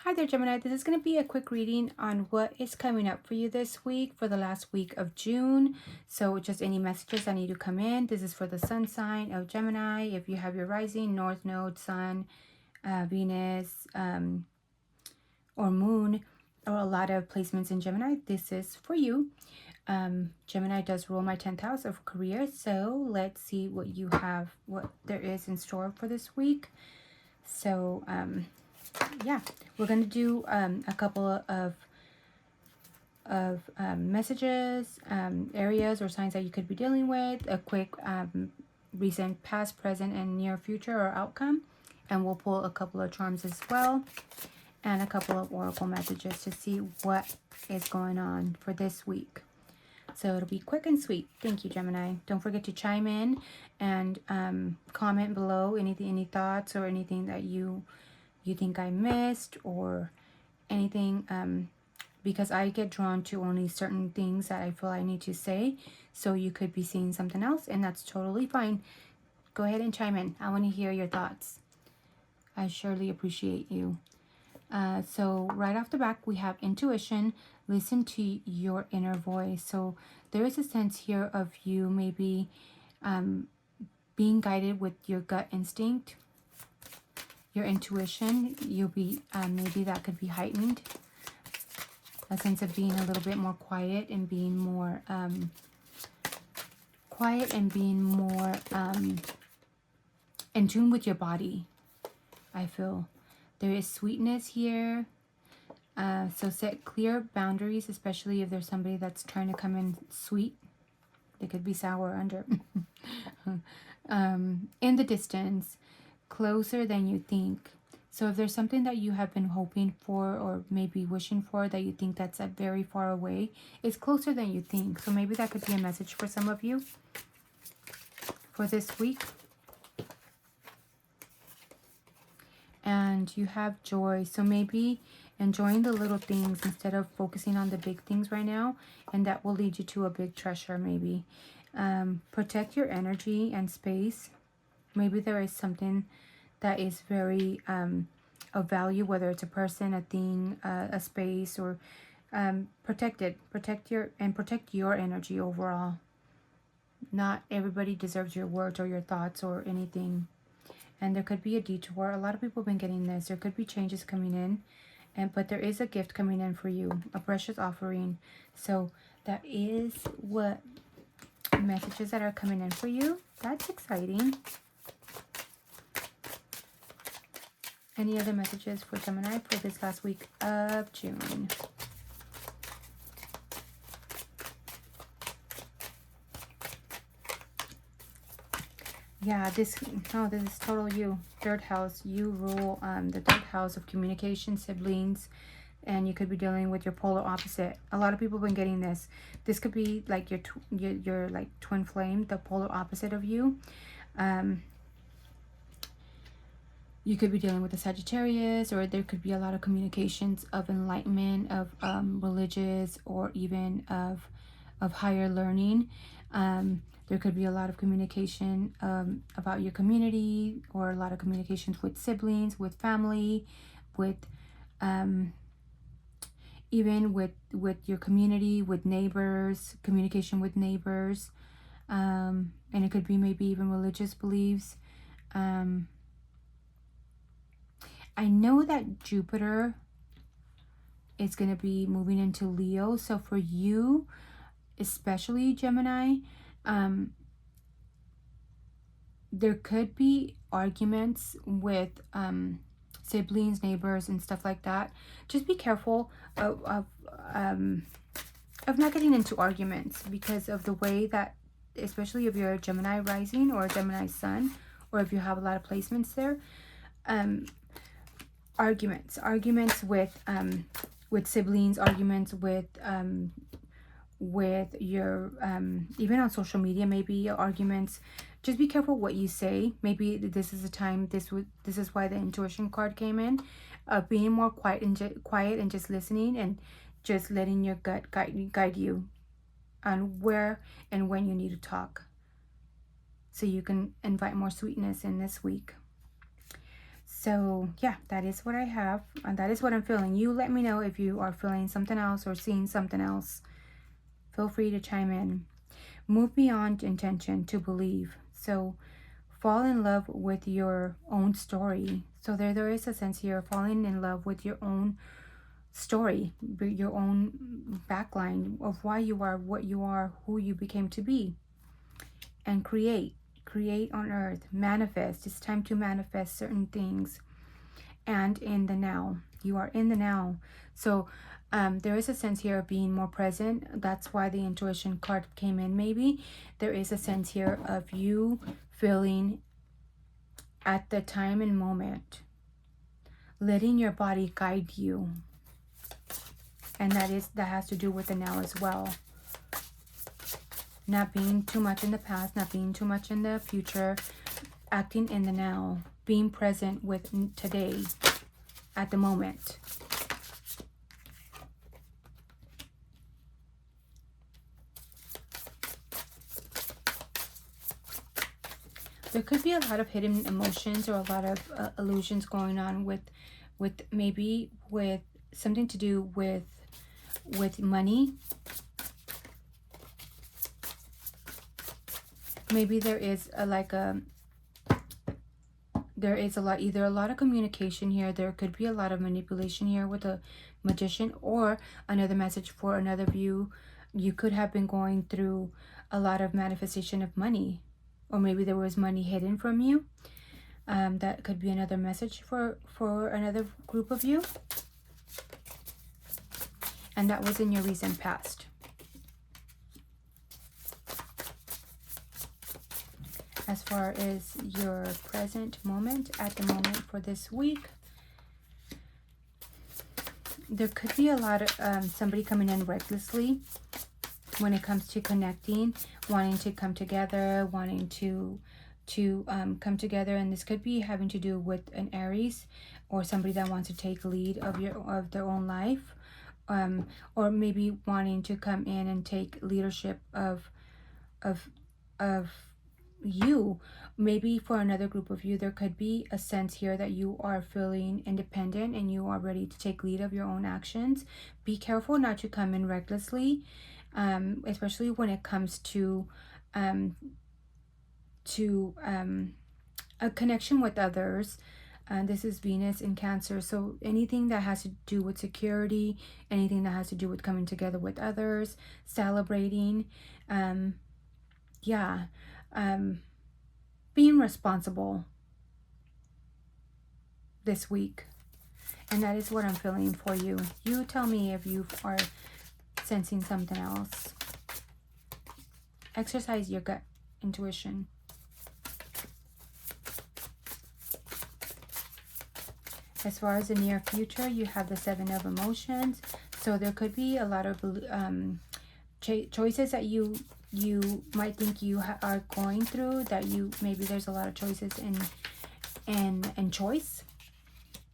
Hi there, Gemini. This is going to be a quick reading on what is coming up for you this week for the last week of June. So just any messages that need to come in. This is for the sun sign of Gemini. If you have your rising, north node, sun, Venus, or moon, or a lot of placements in Gemini, this is for you. Gemini does rule my 10th house of career. So let's see what you have, what there is in store for this week. So, yeah, we're going to do a couple of messages, areas or signs that you could be dealing with, a quick recent, past, present, and near future or outcome. And we'll pull a couple of charms as well and a couple of oracle messages to see what is going on for this week. So it'll be quick and sweet. Thank you, Gemini. Don't forget to chime in and comment below any thoughts or anything that you think I missed or anything, because I get drawn to only certain things that I feel I need to say. So you could be seeing something else, and that's totally fine. Go ahead and chime in. I want to hear your thoughts. I surely appreciate you. So right off the back, we have intuition. Listen to your inner voice. So there is a sense here of you maybe being guided with your gut instinct, your intuition. You'll be, maybe that could be heightened. A sense of being a little bit more quiet and being more, in tune with your body, I feel. There is sweetness here. So set clear boundaries, especially if there's somebody that's trying to come in sweet. They could be sour under. In the distance, closer than you think. So if there's something that you have been hoping for or maybe wishing for that you think that's very far away, it's closer than you think. So maybe that could be a message for some of you for this week. And you have joy. So maybe enjoying the little things instead of focusing on the big things right now. And that will lead you to a big treasure maybe. Protect your energy and space. Maybe there is something that is very of value, whether it's a person, a thing, a space, or protect it. Protect your energy overall. Not everybody deserves your words or your thoughts or anything. And there could be a detour. A lot of people have been getting this. There could be changes coming in, but there is a gift coming in for you, a precious offering. So that is what messages that are coming in for you. That's exciting. Any other messages for Gemini for this last week of June? Yeah, this is total you. Third house, you rule the third house of communication, siblings, and you could be dealing with your polar opposite. A lot of people have been getting this. This could be like your like twin flame, the polar opposite of you. You could be dealing with a Sagittarius, or there could be a lot of communications of enlightenment, of religious, or even of higher learning. There could be a lot of communication about your community, or a lot of communications with siblings, with family, with even with your community, with neighbors, communication with neighbors, and it could be maybe even religious beliefs. I know that Jupiter is going to be moving into Leo. So for you, especially Gemini, there could be arguments with siblings, neighbors, and stuff like that. Just be careful of not getting into arguments because of the way that, especially if you're a Gemini rising or a Gemini sun, or if you have a lot of placements there. Arguments with siblings, arguments with your even on social media, maybe arguments. Just be careful what you say. Maybe this is a time, this is why the intuition card came in, being more quiet and just listening and just letting your gut guide you on where and when you need to talk, so you can invite more sweetness in this week. So yeah, that is what I have, and that is what I'm feeling. You let me know if you are feeling something else or seeing something else. Feel free to chime in. Move beyond intention to believe. So fall in love with your own story. So there is a sense here of falling in love with your own story, your own backline of why you are what you are, who you became to be, and create on earth, manifest. It's time to manifest certain things. And in the now, you are in the now. So there is a sense here of being more present. That's why the intuition card came in. Maybe there is a sense here of you feeling at the time and moment, letting your body guide you. And that has to do with the now as well. Not being too much in the past, not being too much in the future, acting in the now, being present with today, at the moment. There could be a lot of hidden emotions or a lot of illusions going on with maybe with something to do with money. Maybe there is either a lot of communication here. There could be a lot of manipulation here with a magician, or another message for another view. You could have been going through a lot of manifestation of money, or maybe there was money hidden from you. That could be another message for another group of you, and that was in your recent past. As far as your present moment, at the moment for this week, there could be a lot of somebody coming in recklessly when it comes to connecting, wanting to come together, wanting to come together. And this could be having to do with an Aries, or somebody that wants to take lead of their own life, or maybe wanting to come in and take leadership of you. Maybe for another group of you, there could be a sense here that you are feeling independent and you are ready to take lead of your own actions. Be careful not to come in recklessly, especially when it comes to a connection with others. This is Venus in Cancer, so anything that has to do with security, anything that has to do with coming together with others, celebrating, being responsible this week. And that is what I'm feeling for you. You tell me if you are sensing something else. Exercise your gut intuition. As far as the near future, you have the Seven of Emotions. So there could be a lot of choices that you might think you are going through, that maybe there's a lot of choices in choice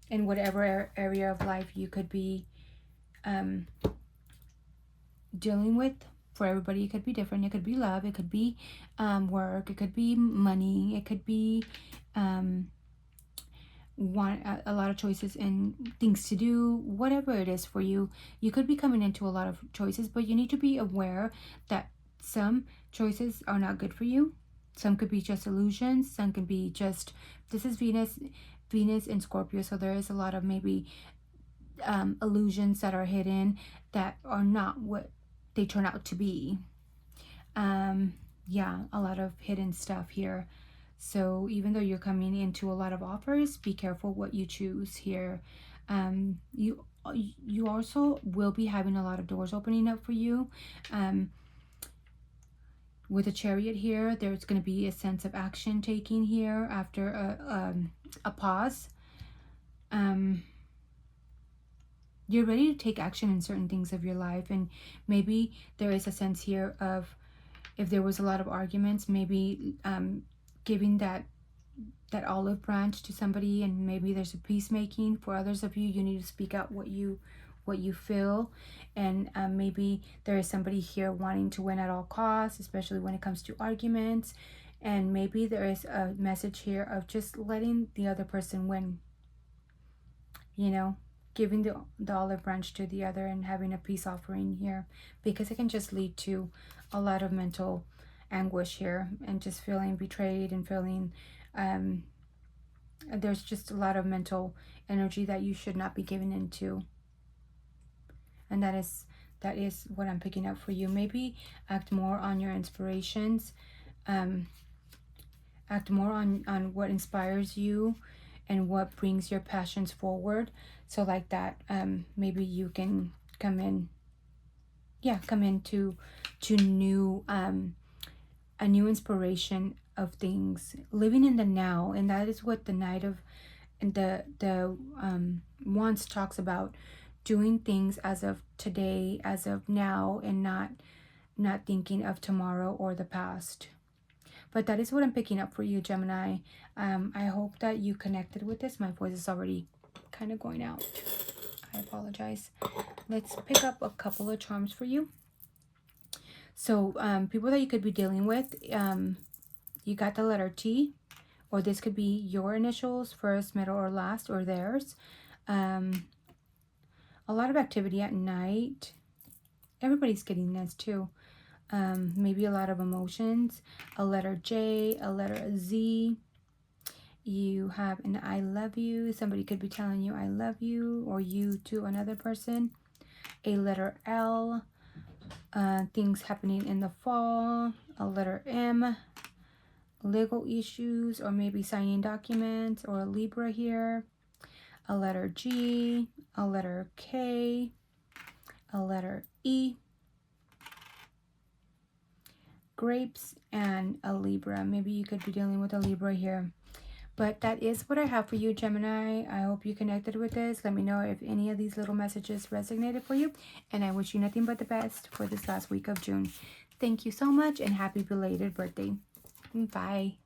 in whatever area of life you could be dealing with. For everybody, it could be different. It could be love, it could be work, it could be money, it could be a lot of choices in things to do. Whatever it is for you, you could be coming into a lot of choices, but you need to be aware that some choices are not good for you. Some could be just illusions, some could be just, this is Venus in Scorpio, so there is a lot of maybe illusions that are hidden that are not what they turn out to be. Yeah, a lot of hidden stuff here. So even though you're coming into a lot of offers, be careful what you choose here. You also will be having a lot of doors opening up for you. With a Chariot here, there's going to be a sense of action taking here after a pause. You're ready to take action in certain things of your life, and maybe there is a sense here of, if there was a lot of arguments, maybe giving that olive branch to somebody, and maybe there's a peacemaking. For others of you, you need to speak out what you feel, and maybe there is somebody here wanting to win at all costs, especially when it comes to arguments. And maybe there is a message here of just letting the other person win you know, giving the olive branch to the other and having a peace offering here, because it can just lead to a lot of mental anguish here and just feeling betrayed and feeling there's just a lot of mental energy that you should not be giving into. And that is what I'm picking up for you. Maybe act more on your inspirations, act more on what inspires you and what brings your passions forward. So like that, maybe you can come into new a new inspiration of things, living in the now. And that is what the Knight of the Wands talks about, doing things as of today, as of now, and not thinking of tomorrow or the past. But that is what I'm picking up for you, Gemini. I hope that you connected with this. My voice is already kind of going out. I apologize. Let's pick up a couple of charms for you. So people that you could be dealing with, you got the letter T, or this could be your initials, first, middle, or last, or theirs. A lot of activity at night. Everybody's getting this too. Maybe a lot of emotions. A letter J, a letter Z. You have an I love you. Somebody could be telling you I love you, or you to another person. A letter L. Things happening in the fall. A letter M. Legal issues, or maybe signing documents, or a Libra here. A letter G. A letter K. A letter E. Grapes, and a Libra. Maybe you could be dealing with a Libra here. But that is what I have for you, Gemini. I hope you connected with this. Let me know if any of these little messages resonated for you. And I wish you nothing but the best for this last week of June. Thank you so much, and happy belated birthday. Bye.